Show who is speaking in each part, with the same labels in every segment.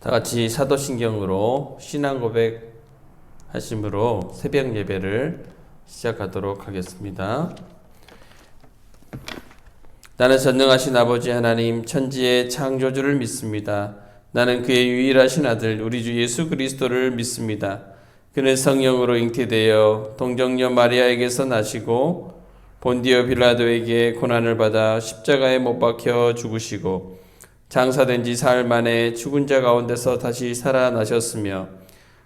Speaker 1: 다 같이 사도신경으로 신앙 고백 하심으로 새벽 예배를 시작하도록 하겠습니다. 나는 전능하신 아버지 하나님 천지의 창조주를 믿습니다. 나는 그의 유일하신 아들 우리 주 예수 그리스도를 믿습니다. 그는 성령으로 잉태되어 동정녀 마리아에게서 나시고 본디오 빌라도에게 고난을 받아 십자가에 못 박혀 죽으시고 장사된 지 사흘 만에 죽은 자 가운데서 다시 살아나셨으며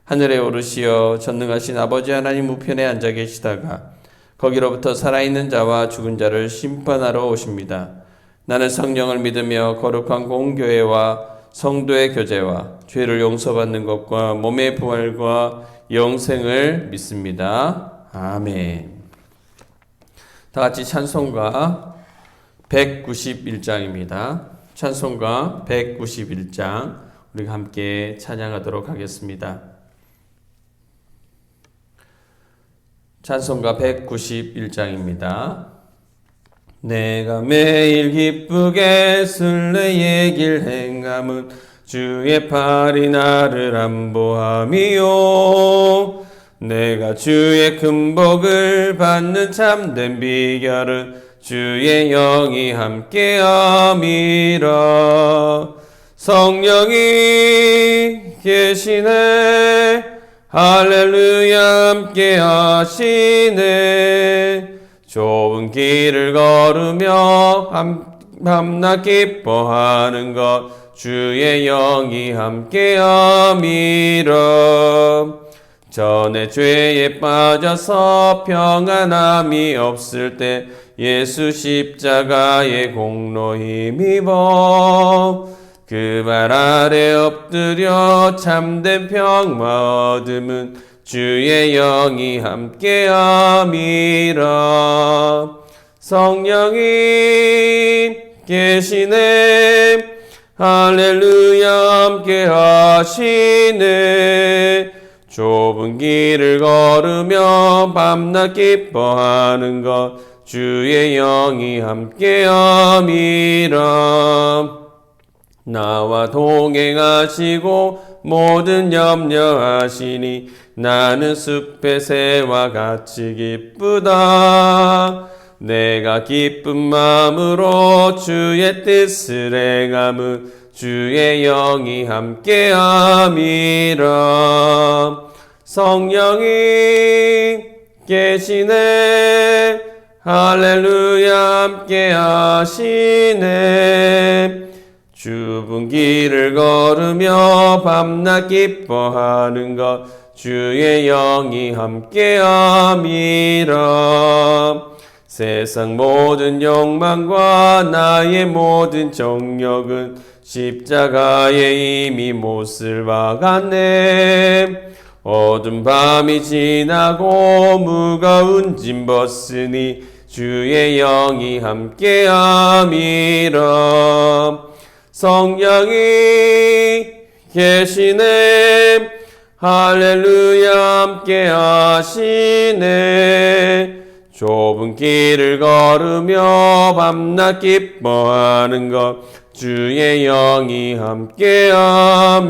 Speaker 1: 하늘에 오르시어 전능하신 아버지 하나님 우편에 앉아 계시다가 거기로부터 살아있는 자와 죽은 자를 심판하러 오십니다. 나는 성령을 믿으며 거룩한 공교회와 성도의 교제와 죄를 용서받는 것과 몸의 부활과 영생을 믿습니다. 아멘. 다 같이 찬송가 191장입니다. 찬송가 191장 우리가 함께 찬양하도록 하겠습니다. 찬송가 191장입니다. 내가 매일 기쁘게 순례의 길 행함은 주의 팔이 나를 안보함이요 내가 주의 큰 복을 받는 참된 비결은 주의 영이 함께함이라. 성령이 계시네 할렐루야 함께하시네. 좁은 길을 걸으며 밤낮 기뻐하는 것 주의 영이 함께함이라. 전에 죄에 빠져서 평안함이 없을 때 예수 십자가의 공로 힘입어 그 발 아래 엎드려 참된 평화 얻음은 주의 영이 함께함이라. 성령이 계시네 할렐루야 함께하시네. 좁은 길을 걸으며 밤낮 기뻐하는 것 주의 영이 함께함이라. 나와 동행하시고 모든 염려하시니 나는 숲의 새와 같이 기쁘다. 내가 기쁜 마음으로 주의 뜻을 행함은 주의 영이 함께함이라. 성령이 계시네 할렐루야 함께하시네. 좁은 길을 걸으며 밤낮 기뻐하는 것 주의 영이 함께함이라. 세상 모든 욕망과 나의 모든 정욕은 십자가에 이미 못을 박았네. 어두운 밤이 지나고 무거운 짐 벗으니 주의 영이 함께함이라. 성령이 계시네 할렐루야 함께하시네. 좁은 길을 걸으며 밤낮 기뻐하는 것 주의 영이 함께함이라.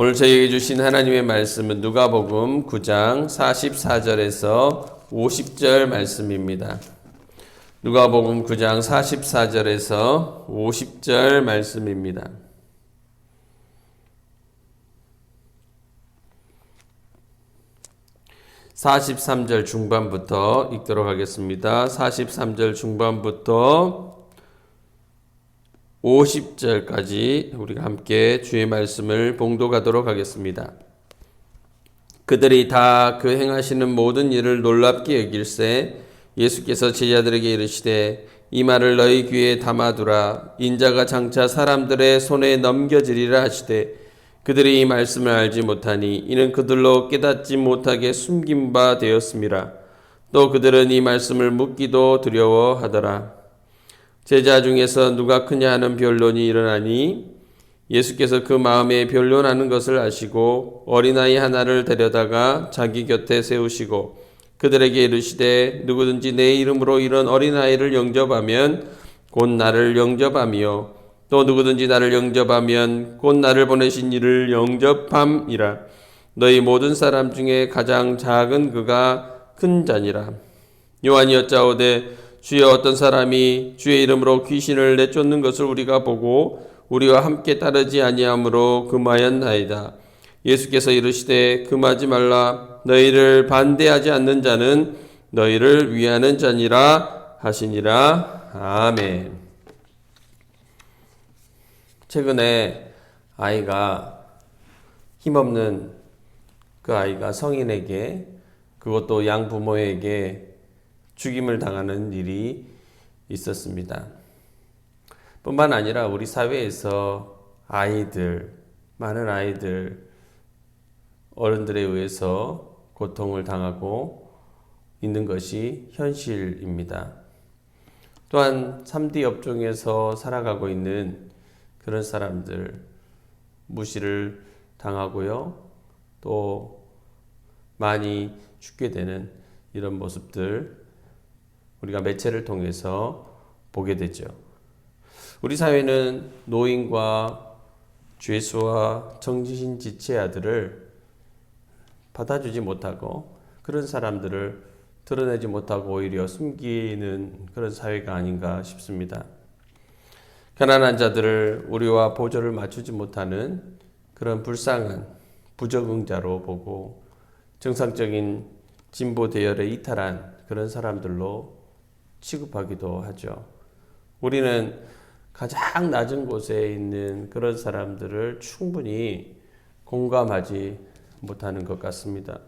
Speaker 1: 오늘 저희에게 주신 하나님의 말씀은 누가복음 9장 44절에서 50절 말씀입니다. 누가복음 9장 44절에서 50절 말씀입니다. (43절) 중반부터 읽도록 하겠습니다. 43절 중반부터 50절까지 우리가 함께 주의 말씀을 봉독하도록 하겠습니다. 그들이 다 그 행하시는 모든 일을 놀랍게 여길새 예수께서 제자들에게 이르시되 이 말을 너희 귀에 담아두라. 인자가 장차 사람들의 손에 넘겨지리라 하시되 그들이 이 말씀을 알지 못하니 이는 그들로 깨닫지 못하게 숨긴 바 되었음이라. 또 그들은 이 말씀을 묻기도 두려워하더라. 제자 중에서 누가 크냐 하는 변론이 일어나니 예수께서 그 마음에 변론하는 것을 아시고 어린아이 하나를 데려다가 자기 곁에 세우시고 그들에게 이르시되 누구든지 내 이름으로 이런 어린아이를 영접하면 곧 나를 영접하며 또 누구든지 나를 영접하면 곧 나를 보내신 이를 영접함이라. 너희 모든 사람 중에 가장 작은 그가 큰 자니라. 요한이 여짜오되 주여 어떤 사람이 주의 이름으로 귀신을 내쫓는 것을 우리가 보고 우리와 함께 따르지 아니하므로 금하였나이다. 예수께서 이르시되 금하지 말라. 너희를 반대하지 않는 자는 너희를 위하는 자니라 하시니라. 아멘. 최근에 아이가 힘없는 그 아이가 성인에게, 그것도 양부모에게 죽임을 당하는 일이 있었습니다. 뿐만 아니라 우리 사회에서 많은 아이들, 어른들에 의해서 고통을 당하고 있는 것이 현실입니다. 또한 3D 업종에서 살아가고 있는 그런 사람들, 무시를 당하고요, 또 많이 죽게 되는 이런 모습들 우리가 매체를 통해서 보게 되죠. 우리 사회는 노인과 죄수와 정신 지체아들을 받아주지 못하고 그런 사람들을 드러내지 못하고 오히려 숨기는 그런 사회가 아닌가 싶습니다. 가난한 자들을 우리와 보조를 맞추지 못하는 그런 불쌍한 부적응자로 보고 정상적인 진보 대열에 이탈한 그런 사람들로 취급하기도 하죠. 우리는 가장 낮은 곳에 있는 그런 사람들을 충분히 공감하지 못하는 것 같습니다.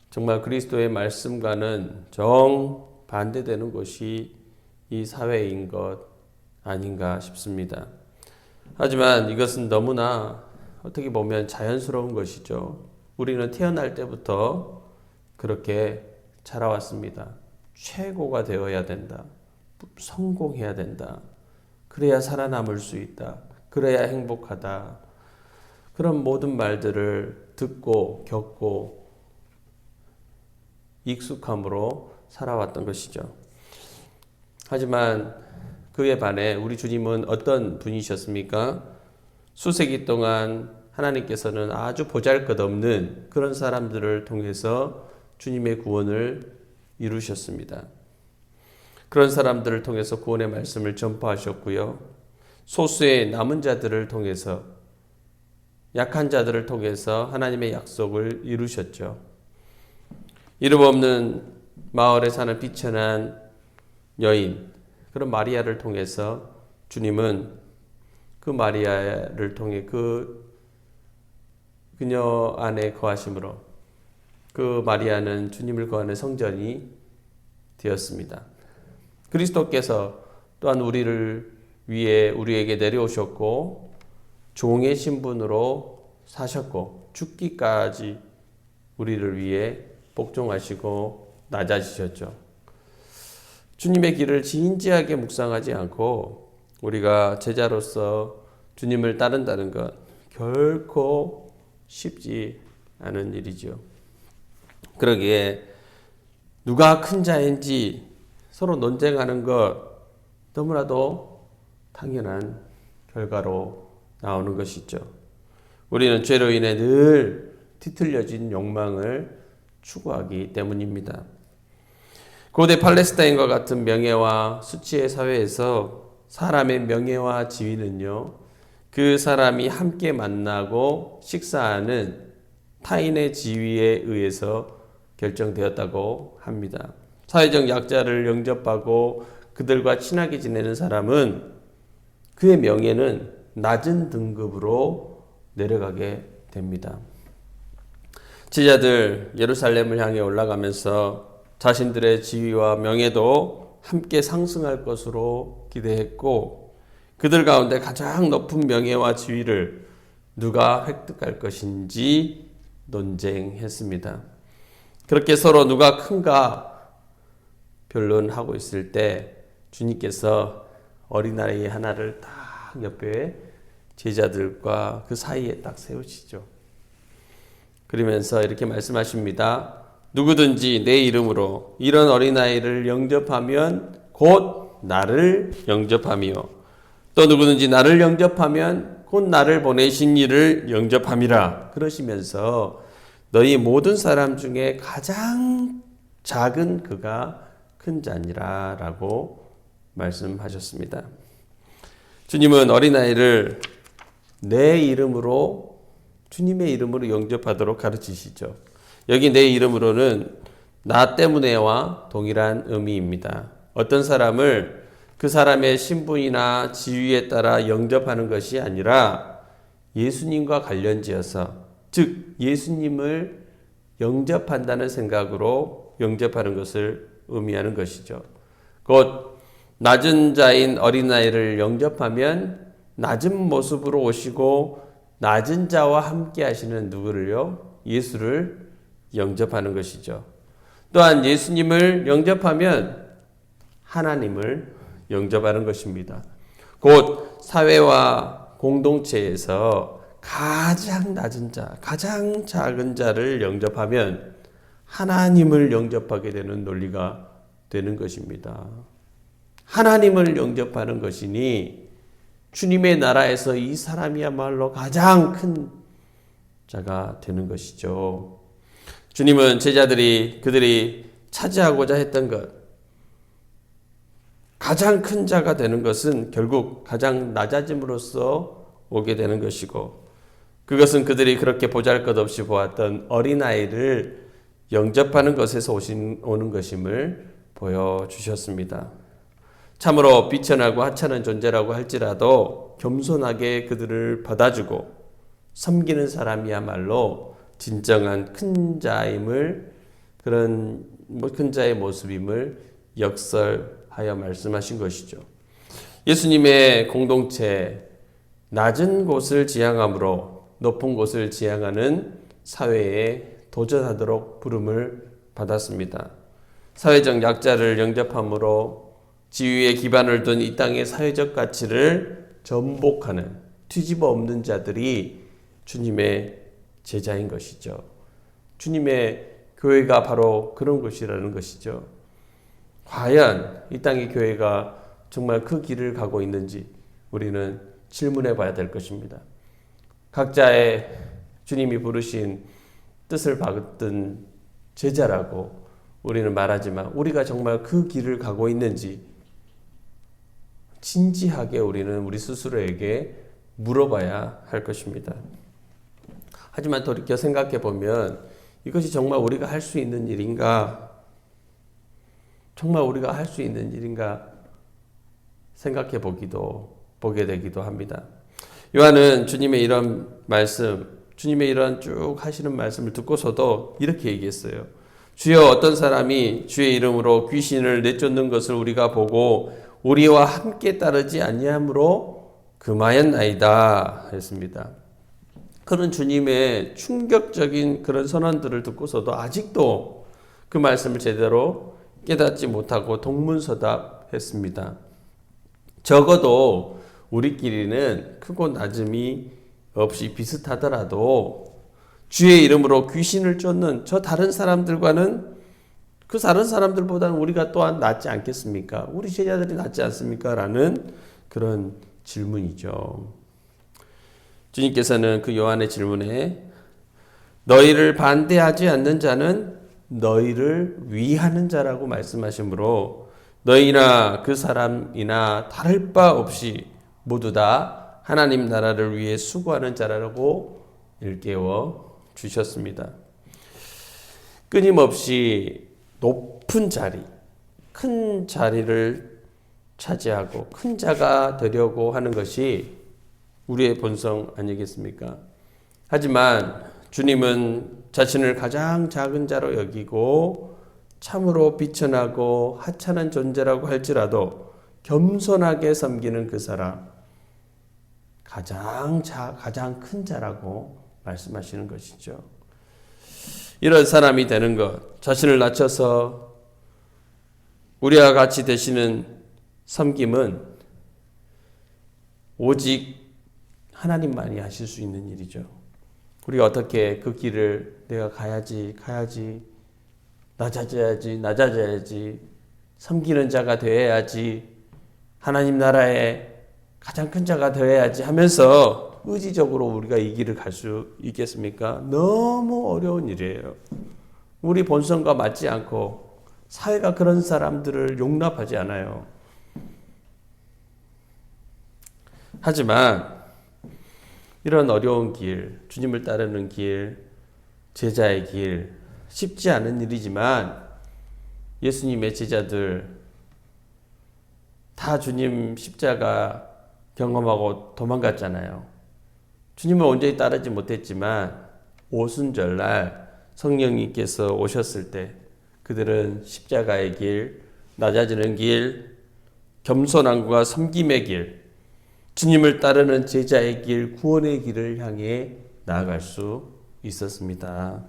Speaker 1: 정말 그리스도의 말씀과는 정반대되는 것이 이 사회인 것 아닌가 싶습니다. 하지만 이것은 너무나 어떻게 보면 자연스러운 것이죠. 우리는 태어날 때부터 그렇게 자라왔습니다. 최고가 되어야 된다. 성공해야 된다. 그래야 살아남을 수 있다. 그래야 행복하다. 그런 모든 말들을 듣고 겪고 익숙함으로 살아왔던 것이죠. 하지만 그에 반해 우리 주님은 어떤 분이셨습니까? 수세기 동안 하나님께서는 아주 보잘것없는 그런 사람들을 통해서 주님의 구원을 이루셨습니다. 그런 사람들을 통해서 구원의 말씀을 전파하셨고요. 소수의 남은 자들을 통해서, 약한 자들을 통해서 하나님의 약속을 이루셨죠. 이름 없는 마을에 사는 비천한 여인, 그런 마리아를 통해서 주님은 그 마리아를 통해 그녀 안에 거하심으로 그 마리아는 주님을 거하는 성전이 되었습니다. 그리스도께서 또한 우리를 위해 우리에게 내려오셨고 종의 신분으로 사셨고 죽기까지 우리를 위해 복종하시고 낮아지셨죠. 주님의 길을 진지하게 묵상하지 않고 우리가 제자로서 주님을 따른다는 것 결코 쉽지 않은 일이죠. 그러기에 누가 큰 자인지 서로 논쟁하는 것 너무나도 당연한 결과로 나오는 것이죠. 우리는 죄로 인해 늘 뒤틀려진 욕망을 추구하기 때문입니다. 고대 팔레스타인과 같은 명예와 수치의 사회에서 사람의 명예와 지위는요, 그 사람이 함께 만나고 식사하는 타인의 지위에 의해서 결정되었다고 합니다. 사회적 약자를 영접하고 그들과 친하게 지내는 사람은 그의 명예는 낮은 등급으로 내려가게 됩니다. 제자들 예루살렘을 향해 올라가면서 자신들의 지위와 명예도 함께 상승할 것으로 기대했고 그들 가운데 가장 높은 명예와 지위를 누가 획득할 것인지 논쟁했습니다. 그렇게 서로 누가 큰가 변론하고 있을 때 주님께서 어린아이 하나를 딱 옆에 제자들과 그 사이에 딱 세우시죠. 그러면서 이렇게 말씀하십니다. 누구든지 내 이름으로 이런 어린아이를 영접하면 곧 나를 영접하며 또 누구든지 나를 영접하면 곧 나를 보내신 이를 영접함이라 그러시면서 너희 모든 사람 중에 가장 작은 그가 큰 자니라 라고 말씀하셨습니다. 주님은 어린아이를 내 이름으로 주님의 이름으로 영접하도록 가르치시죠. 여기 내 이름으로는 나 때문에와 동일한 의미입니다. 어떤 사람을 그 사람의 신분이나 지위에 따라 영접하는 것이 아니라 예수님과 관련지어서 즉 예수님을 영접한다는 생각으로 영접하는 것을 의미하는 것이죠. 곧 낮은 자인 어린아이를 영접하면 낮은 모습으로 오시고 낮은 자와 함께 하시는 누구를요? 예수를 영접하는 것이죠. 또한 예수님을 영접하면 하나님을 영접하는 것입니다. 곧 사회와 공동체에서 가장 낮은 자, 가장 작은 자를 영접하면 하나님을 영접하게 되는 논리가 되는 것입니다. 하나님을 영접하는 것이니 주님의 나라에서 이 사람이야말로 가장 큰 자가 되는 것이죠. 주님은 제자들이 그들이 차지하고자 했던 것, 가장 큰 자가 되는 것은 결국 가장 낮아짐으로써 오게 되는 것이고 그것은 그들이 그렇게 보잘것없이 보았던 어린아이를 영접하는 것에서 오는 것임을 보여주셨습니다. 참으로 비천하고 하찮은 존재라고 할지라도 겸손하게 그들을 받아주고 섬기는 사람이야말로 진정한 큰 자임을 그런 큰 자의 모습임을 역설하여 말씀하신 것이죠. 예수님의 공동체 낮은 곳을 지향함으로 높은 곳을 지향하는 사회에 도전하도록 부름을 받았습니다. 사회적 약자를 영접함으로 지위에 기반을 둔 이 땅의 사회적 가치를 전복하는 뒤집어 엎는 자들이 주님의 제자인 것이죠. 주님의 교회가 바로 그런 곳이라는 것이죠. 과연 이 땅의 교회가 정말 그 길을 가고 있는지 우리는 질문해 봐야 될 것입니다. 각자의 주님이 부르신 뜻을 받은 제자라고 우리는 말하지만 우리가 정말 그 길을 가고 있는지 진지하게 우리는 우리 스스로에게 물어봐야 할 것입니다. 하지만 돌이켜 생각해 보면 이것이 정말 우리가 할 수 있는 일인가? 정말 우리가 할 수 있는 일인가? 생각해 보게 되기도 합니다. 요한은 주님의 이런 말씀, 주님의 이런 쭉 하시는 말씀을 듣고서도 이렇게 얘기했어요. 주여 어떤 사람이 주의 이름으로 귀신을 내쫓는 것을 우리가 보고 우리와 함께 따르지 아니함으로 금하였나이다 했습니다. 그런 주님의 충격적인 그런 선언들을 듣고서도 아직도 그 말씀을 제대로 깨닫지 못하고 동문서답했습니다. 적어도 우리끼리는 크고 낮음이 없이 비슷하더라도 주의 이름으로 귀신을 쫓는 저 다른 사람들과는 그 다른 사람들보다는 우리가 또한 낫지 않겠습니까? 우리 제자들이 낫지 않습니까? 라는 그런 질문이죠. 주님께서는 그 요한의 질문에 너희를 반대하지 않는 자는 너희를 위하는 자라고 말씀하시므로 너희나 그 사람이나 다를 바 없이 모두 다 하나님 나라를 위해 수고하는 자라고 일깨워 주셨습니다. 끊임없이 높은 자리, 큰 자리를 차지하고 큰 자가 되려고 하는 것이 우리의 본성 아니겠습니까? 하지만 주님은 자신을 가장 작은 자로 여기고 참으로 비천하고 하찮은 존재라고 할지라도 겸손하게 섬기는 그 사람, 가장 큰 자라고 말씀하시는 것이죠. 이런 사람이 되는 것, 자신을 낮춰서 우리와 같이 되시는 섬김은 오직 하나님만이 하실 수 있는 일이죠. 우리가 어떻게 그 길을 내가 가야지, 낮아져야지, 섬기는 자가 되어야지, 하나님 나라의 가장 큰 자가 되어야지 하면서 의지적으로 우리가 이 길을 갈 수 있겠습니까? 너무 어려운 일이에요. 우리 본성과 맞지 않고 사회가 그런 사람들을 용납하지 않아요. 하지만 이런 어려운 길, 주님을 따르는 길, 제자의 길, 쉽지 않은 일이지만 예수님의 제자들 다 주님 십자가 경험하고 도망갔잖아요. 주님을 온전히 따르지 못했지만 오순절날 성령님께서 오셨을 때 그들은 십자가의 길, 낮아지는 길, 겸손함과 섬김의 길, 주님을 따르는 제자의 길, 구원의 길을 향해 나아갈 수 있었습니다.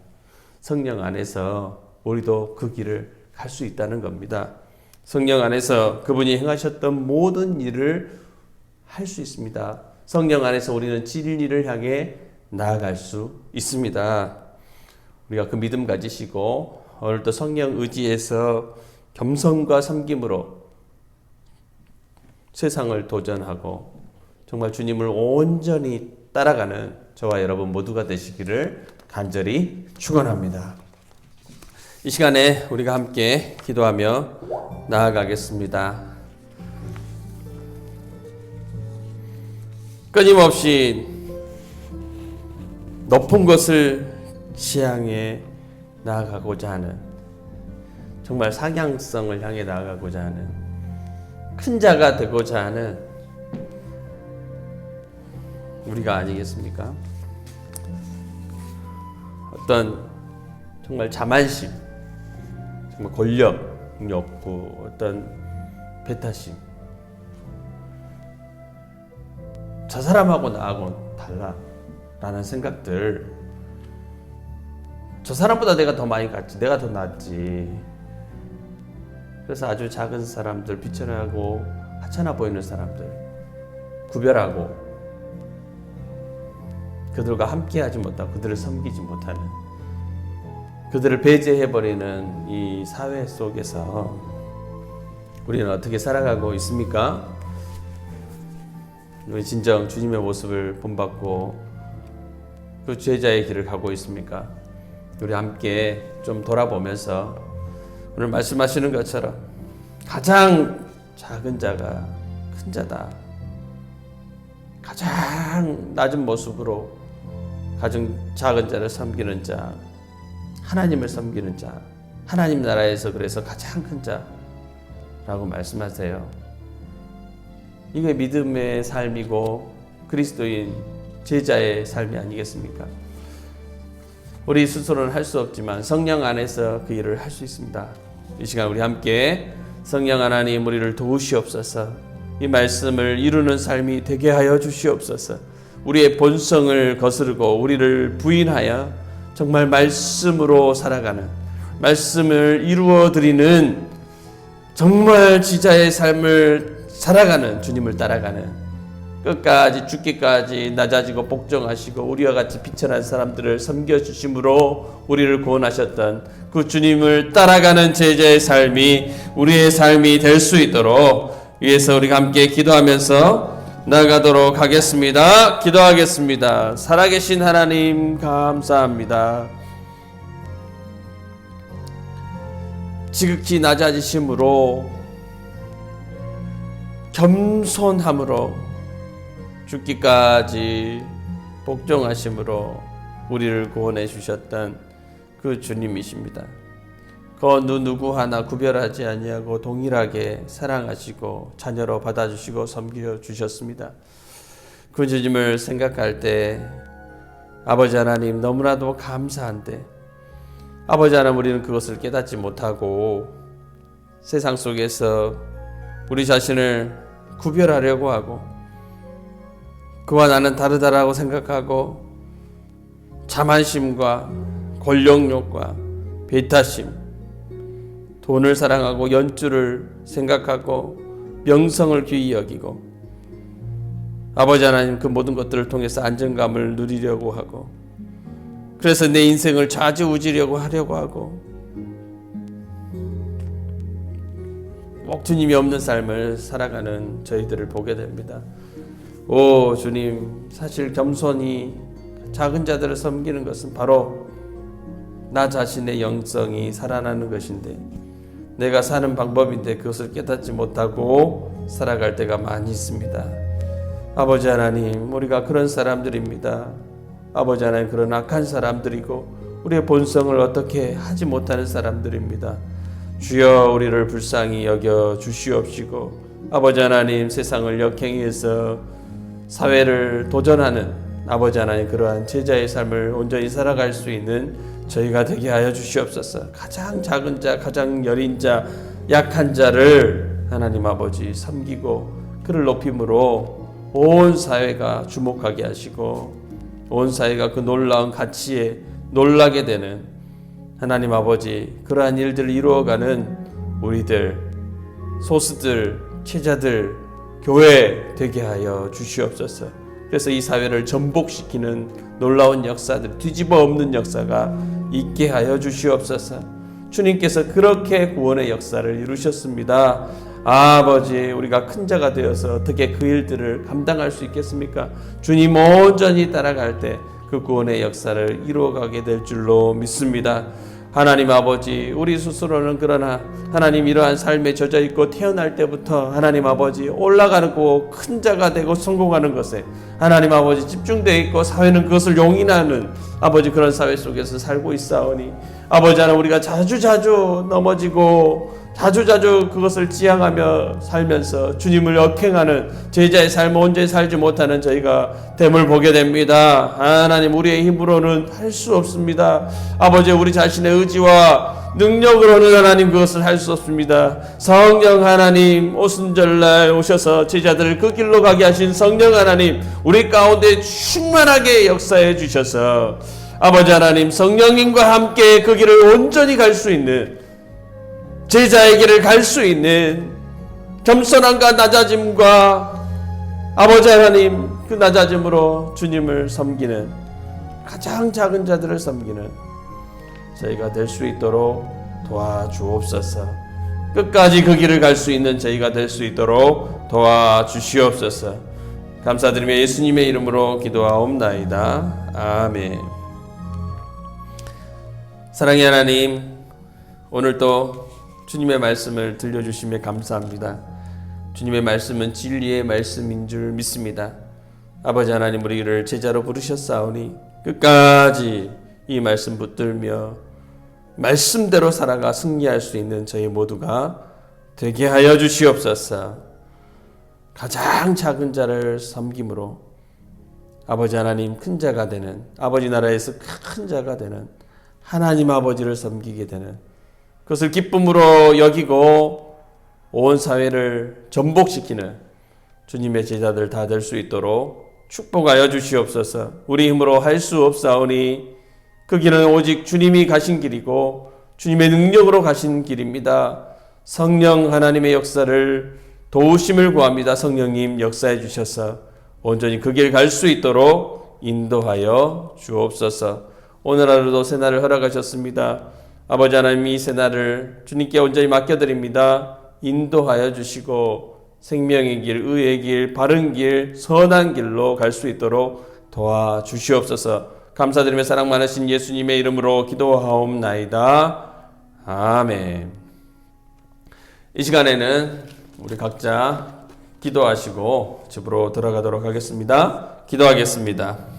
Speaker 1: 성령 안에서 우리도 그 길을 갈 수 있다는 겁니다. 성령 안에서 그분이 행하셨던 모든 일을 할 수 있습니다. 성령 안에서 우리는 진리를 향해 나아갈 수 있습니다. 우리가 그 믿음 가지시고 오늘도 성령 의지에서 겸손과 섬김으로 세상을 도전하고 정말 주님을 온전히 따라가는 저와 여러분 모두가 되시기를 간절히 축원합니다. 이 시간에 우리가 함께 기도하며 나아가겠습니다. 끊임없이 높은 것을 지향해 나아가고자 하는, 정말 상향성을 향해 나아가고자 하는, 큰 자가 되고자 하는 우리가 아니겠습니까? 어떤 정말 자만심, 정말 권력, 욕구, 어떤 배타심, 저 사람하고 나하고 달라라는 생각들, 저 사람보다 내가 더 많이 갔지, 내가 더 낫지. 그래서 아주 작은 사람들, 비천하고 하찮아 보이는 사람들 구별하고 그들과 함께하지 못하고 그들을 섬기지 못하는, 그들을 배제해버리는 이 사회 속에서 우리는 어떻게 살아가고 있습니까? 우리 진정 주님의 모습을 본받고 그 제자의 길을 가고 있습니까? 우리 함께 좀 돌아보면서 오늘 말씀하시는 것처럼 가장 작은 자가 큰 자다, 가장 낮은 모습으로 가장 작은 자를 섬기는 자, 하나님을 섬기는 자, 하나님 나라에서 그래서 가장 큰 자라고 말씀하세요. 이게 믿음의 삶이고 그리스도인 제자의 삶이 아니겠습니까? 우리 스스로는 할 수 없지만 성령 안에서 그 일을 할 수 있습니다. 이 시간 우리 함께 성령 하나님 우리를 도우시옵소서, 이 말씀을 이루는 삶이 되게 하여 주시옵소서. 우리의 본성을 거스르고 우리를 부인하여 정말 말씀으로 살아가는, 말씀을 이루어 드리는 정말 지자의 삶을 살아가는, 주님을 따라가는, 끝까지 죽기까지 낮아지고 복종하시고 우리와 같이 비천한 사람들을 섬겨주심으로 우리를 구원하셨던 그 주님을 따라가는 제자의 삶이 우리의 삶이 될 수 있도록 위해서 우리가 함께 기도하면서 나아가도록 하겠습니다. 기도하겠습니다. 살아계신 하나님 감사합니다. 지극히 낮아지심으로 겸손함으로 죽기까지 복종하심으로 우리를 구원해 주셨던 그 주님이십니다. 그 어느 누구 하나 구별하지 아니하고 동일하게 사랑하시고 자녀로 받아주시고 섬겨 주셨습니다. 그 주님을 생각할 때 아버지 하나님 너무나도 감사한데, 아버지 하나님 우리는 그것을 깨닫지 못하고 세상 속에서 우리 자신을 구별하려고 하고 그와 나는 다르다라고 생각하고 자만심과 권력욕과 배타심, 돈을 사랑하고 연주를 생각하고 명성을 귀히 여기고 아버지 하나님 그 모든 것들을 통해서 안정감을 누리려고 하고 그래서 내 인생을 좌지우지려고 하려고 하고 꼭 주님이 없는 삶을 살아가는 저희들을 보게 됩니다. 오 주님, 사실 겸손히 작은 자들을 섬기는 것은 바로 나 자신의 영성이 살아나는 것인데, 내가 사는 방법인데 그것을 깨닫지 못하고 살아갈 때가 많이 있습니다. 아버지 하나님, 우리가 그런 사람들입니다. 아버지 하나님, 그런 악한 사람들이고 우리의 본성을 어떻게 하지 못하는 사람들입니다. 주여, 우리를 불쌍히 여겨 주시옵시고, 아버지 하나님, 세상을 역행해서 사회를 도전하는 아버지 하나님, 그러한 제자의 삶을 온전히 살아갈 수 있는 저희가 되게 하여 주시옵소서. 가장 작은 자, 가장 여린 자, 약한 자를 하나님 아버지 섬기고 그를 높임으로 온 사회가 주목하게 하시고, 온 사회가 그 놀라운 가치에 놀라게 되는 하나님 아버지, 그러한 일들을 이루어가는 우리들, 소수들, 체자들, 교회 되게 하여 주시옵소서. 그래서 이 사회를 전복시키는 놀라운 역사들, 뒤집어 엎는 역사가 있게 하여 주시옵소서. 주님께서 그렇게 구원의 역사를 이루셨습니다. 아버지, 우리가 큰 자가 되어서 어떻게 그 일들을 감당할 수 있겠습니까? 주님 온전히 따라갈 때 그 구원의 역사를 이루어가게 될 줄로 믿습니다. 하나님 아버지, 우리 스스로는 그러나 하나님 이러한 삶에 젖어 있고 태어날 때부터 하나님 아버지 올라가는 고 큰 자가 되고 성공하는 것에 하나님 아버지 집중되어 있고, 사회는 그것을 용인하는 아버지 그런 사회 속에서 살고 있사오니, 아버지 하나님, 우리가 자주 넘어지고 자주 그것을 지향하며 살면서 주님을 역행하는 제자의 삶을 온전히 살지 못하는 저희가 됨을 보게 됩니다. 하나님, 우리의 힘으로는 할 수 없습니다. 아버지, 우리 자신의 의지와 능력으로는 하나님 그것을 할 수 없습니다. 성령 하나님, 오순절날 오셔서 제자들을 그 길로 가게 하신 성령 하나님, 우리 가운데 충만하게 역사해 주셔서 아버지 하나님, 성령님과 함께 그 길을 온전히 갈 수 있는, 제자의 길을 갈 수 있는 겸손함과 낮아짐과 아버지 하나님 그 낮아짐으로 주님을 섬기는, 가장 작은 자들을 섬기는 저희가 될 수 있도록 도와주옵소서. 끝까지 그 길을 갈 수 있는 저희가 될 수 있도록 도와주시옵소서. 감사드리며 예수님의 이름으로 기도하옵나이다. 아멘. 사랑의 하나님, 오늘도 주님의 말씀을 들려주시며 감사합니다. 주님의 말씀은 진리의 말씀인 줄 믿습니다. 아버지 하나님, 우리를 제자로 부르셨사오니 끝까지 이 말씀 붙들며 말씀대로 살아가 승리할 수 있는 저희 모두가 되게 하여 주시옵소서. 가장 작은 자를 섬김으로 아버지 하나님 큰 자가 되는, 아버지 나라에서 큰 자가 되는 하나님 아버지를 섬기게 되는, 그것을 기쁨으로 여기고 온 사회를 전복시키는 주님의 제자들 다 될 수 있도록 축복하여 주시옵소서. 우리 힘으로 할 수 없사오니 그 길은 오직 주님이 가신 길이고 주님의 능력으로 가신 길입니다. 성령 하나님의 역사를, 도우심을 구합니다. 성령님 역사해 주셔서 온전히 그 길 갈 수 있도록 인도하여 주옵소서. 오늘 하루도 새날을 허락하셨습니다. 아버지 하나님, 이 새날을 주님께 온전히 맡겨드립니다. 인도하여 주시고 생명의 길, 의의 길, 바른 길, 선한 길로 갈 수 있도록 도와주시옵소서. 감사드리며 사랑 많으신 예수님의 이름으로 기도하옵나이다. 아멘. 이 시간에는 우리 각자 기도하시고 집으로 들어가도록 하겠습니다. 기도하겠습니다.